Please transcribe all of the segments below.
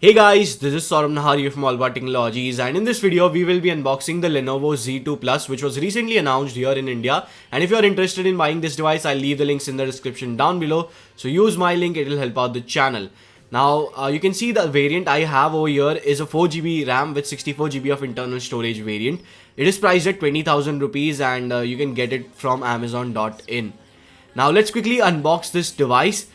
Hey guys, this is Saurabh Nahari from AllAboutTechnologies, and in this video we will be unboxing the Lenovo Z2 Plus, which was recently announced here in India. And if you are interested in buying this device, I'll leave the links in the description down below, so use my link, it will help out the channel. Now you can see the variant I have over here is a 4GB RAM with 64GB of internal storage variant. It is priced at 20,000 rupees and you can get it from Amazon.in. Now let's quickly unbox this device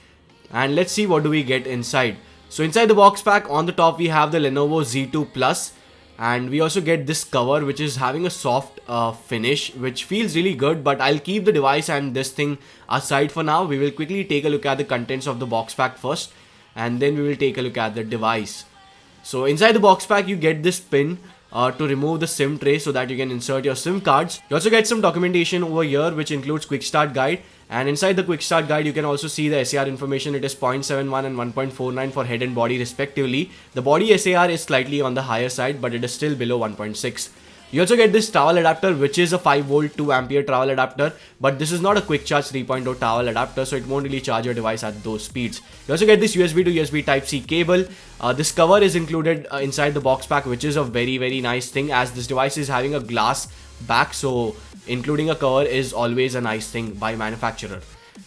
and let's see what do we get inside. So inside the box pack, on the top we have the Lenovo Z2 Plus, and we also get this cover which is having a soft finish which feels really good, but I'll keep the device and this thing aside for now. We will quickly take a look at the contents of the box pack first and then we will take a look at the device. So inside the box pack you get this pin to remove the SIM tray so that you can insert your SIM cards. You also get some documentation over here which includes quick start guide, and inside the quick start guide you can also see the SAR information. It is 0.71 and 1.49 for head and body respectively. The body SAR is slightly on the higher side, but it is still below 1.6. You also get this towel adapter, which is a 5V 2A towel adapter, but this is not a quick charge 3.0 towel adapter, so it won't really charge your device at those speeds. You also get this USB to USB Type-C cable. This cover is included inside the box pack, which is a very nice thing, as this device is having a glass back, so including a cover is always a nice thing by manufacturer.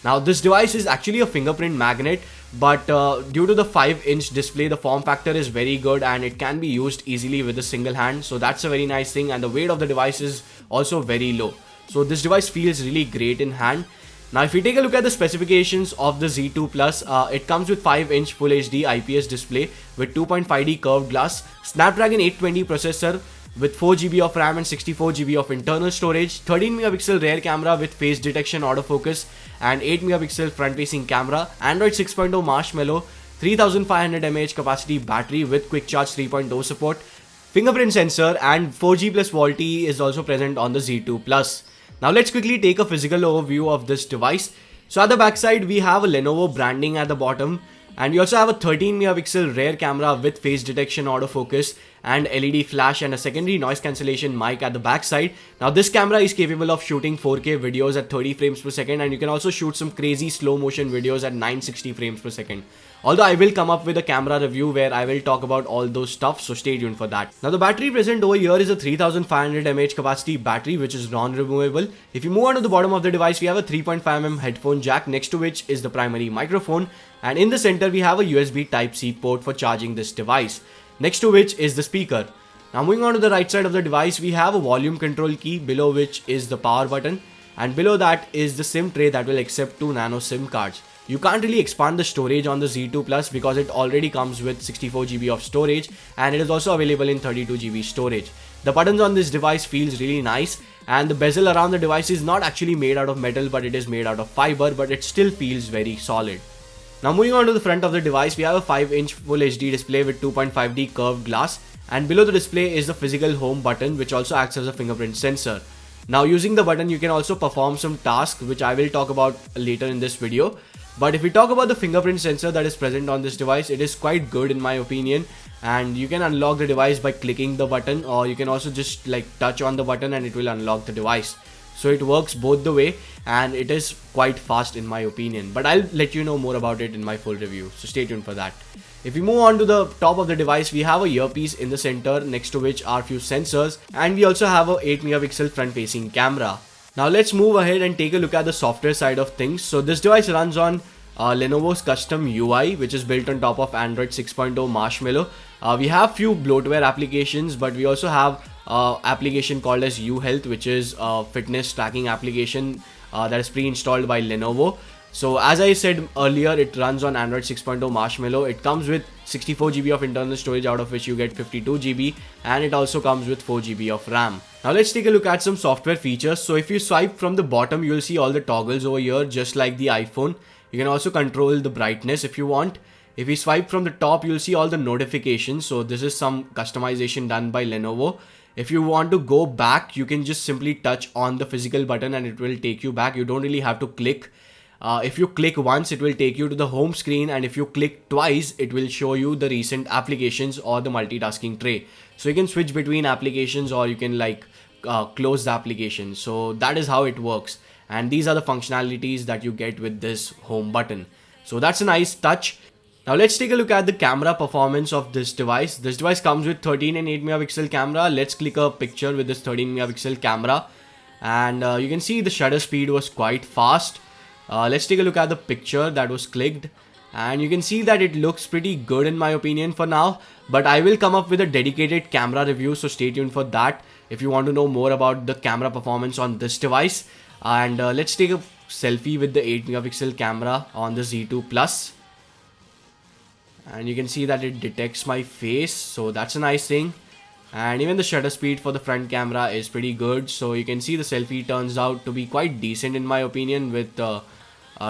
Now this device is actually a fingerprint magnet, but due to the 5-inch display, the form factor is very good and it can be used easily with a single hand, so that's a very nice thing. And the weight of the device is also very low, so this device feels really great in hand. Now if you take a look at the specifications of the Z2 Plus, it comes with 5-inch Full HD IPS display with 2.5D curved glass, Snapdragon 820 processor with 4GB of RAM and 64GB of internal storage, 13MP rear camera with face detection autofocus and 8MP front facing camera, Android 6.0 Marshmallow, 3500 mAh capacity battery with quick charge 3.0 support, fingerprint sensor, and 4G plus VoLTE is also present on the Z2 Plus. Now let's quickly take a physical overview of this device. So at the backside we have a Lenovo branding at the bottom, and we also have a 13MP rear camera with face detection autofocus and LED flash and a secondary noise cancellation mic at the back side. Now this camera is capable of shooting 4K videos at 30 frames per second, and you can also shoot some crazy slow motion videos at 960 frames per second. Although I will come up with a camera review where I will talk about all those stuff, so stay tuned for that. Now the battery present over here is a 3500 mAh capacity battery which is non-removable. If you move on to the bottom of the device, we have a 3.5mm headphone jack, next to which is the primary microphone, and in the center we have a USB Type-C port for charging this device, next to which is the speaker. Now moving on to the right side of the device, we have a volume control key, below which is the power button, and below that is the SIM tray that will accept 2 nano SIM cards. You can't really expand the storage on the Z2 Plus because it already comes with 64GB of storage, and it is also available in 32GB storage. The buttons on this device feels really nice, and the bezel around the device is not actually made out of metal, but it is made out of fiber, but it still feels very solid. Now moving on to the front of the device, we have a 5-inch Full HD display with 2.5D curved glass, and below the display is the physical home button which also acts as a fingerprint sensor. Now using the button you can also perform some tasks which I will talk about later in this video. But if we talk about the fingerprint sensor that is present on this device, it is quite good in my opinion, and you can unlock the device by clicking the button, or you can also just touch on the button and it will unlock the device. So it works both the way and it is quite fast in my opinion, but I'll let you know more about it in my full review, so stay tuned for that. If we move on to the top of the device, we have a earpiece in the center, next to which are few sensors, and we also have a 8MP front facing camera. Now let's move ahead and take a look at the software side of things. So this device runs on Lenovo's custom UI, which is built on top of Android 6.0 Marshmallow. We have few bloatware applications, but we also have application called as uHealth, which is a fitness tracking application that is pre-installed by Lenovo. So as I said earlier, it runs on Android 6.0 Marshmallow. It comes with 64GB of internal storage, out of which you get 52GB, and it also comes with 4GB of RAM. Now let's take a look at some software features. So if you swipe from the bottom, you will see all the toggles over here, just like the iPhone. You can also control the brightness if you want. If you swipe from the top, you'll see all the notifications. So this is some customization done by Lenovo. If you want to go back, you can just simply touch on the physical button and it will take you back. You don't really have to click. If you click once, it will take you to the home screen, and if you click twice, it will show you the recent applications or the multitasking tray. So you can switch between applications, or you can close the application. So that is how it works, and these are the functionalities that you get with this home button. So that's a nice touch. Now let's take a look at the camera performance of this device. This device comes with 13 and 8 megapixel camera. Let's click a picture with this 13 megapixel camera, and you can see the shutter speed was quite fast. Let's take a look at the picture that was clicked, and you can see that it looks pretty good in my opinion for now, but I will come up with a dedicated camera review, so stay tuned for that if you want to know more about the camera performance on this device. And let's take a selfie with the 8 megapixel camera on the Z2 Plus, and you can see that it detects my face, so that's a nice thing. And even the shutter speed for the front camera is pretty good, so you can see the selfie turns out to be quite decent in my opinion, with a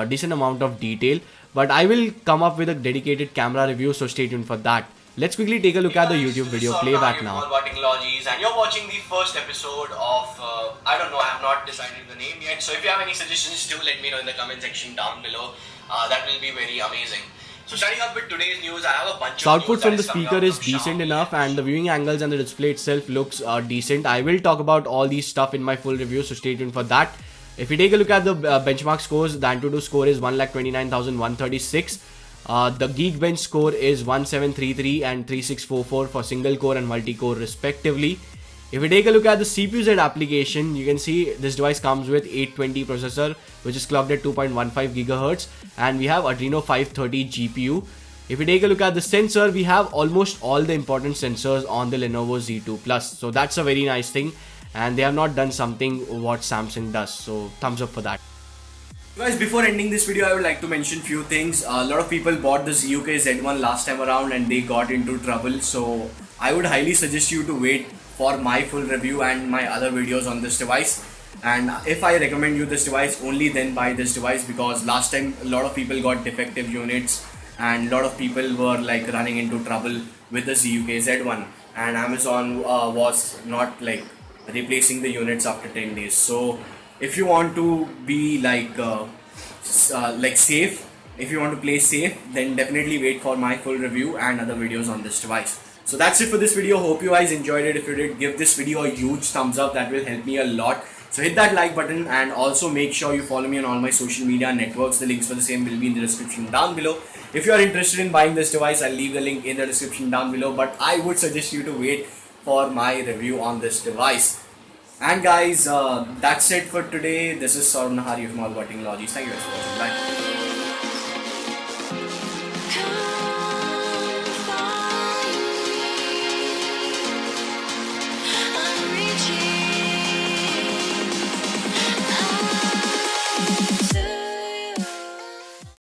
decent amount of detail. But I will come up with a dedicated camera review, so stay tuned for that. Let's quickly take a look at the YouTube video playback now. AllAboutTechnologies, and you're watching the first episode of I don't know, I have not decided the name yet, so if you have any suggestions, do let me know in the comment section down below. That will be very amazing. So starting up with today's news, I have a bunch of output from the speaker is decent enough, and the viewing angles and the display itself looks decent. I will talk about all these stuff in my full review, so stay tuned for that. If you take a look at the benchmark scores, the Antutu score is 1,29,136. The Geekbench score is 1733 and 3644 for single core and multi-core respectively. If we take a look at the CPU-Z application, you can see this device comes with 820 processor, which is clocked at 2.15 GHz, and we have Adreno 530 GPU. If we take a look at the sensor, we have almost all the important sensors on the Lenovo Z2 Plus, so that's a very nice thing, and they have not done something what Samsung does, so thumbs up for that. Guys, before ending this video, I would like to mention few things. A lot of people bought the ZUK Z1 last time around and they got into trouble, so I would highly suggest you to wait for my full review and my other videos on this device. And if I recommend you this device, only then buy this device, because last time a lot of people got defective units and a lot of people were like running into trouble with the ZUK Z1, and Amazon was not like replacing the units after 10 days. So if you want to be like safe, if you want to play safe, then definitely wait for my full review and other videos on this device. So that's it for this video. Hope you guys enjoyed it. If you did, give this video a huge thumbs up. That will help me a lot. So hit that like button, and also make sure you follow me on all my social media networks. The links for the same will be in the description down below. If you are interested in buying this device, I'll leave the link in the description down below, but I would suggest you to wait for my review on this device. And guys, that's it for today. This is Saurabh Nahari from AllAboutTechnologies. Thank you guys for watching. Bye.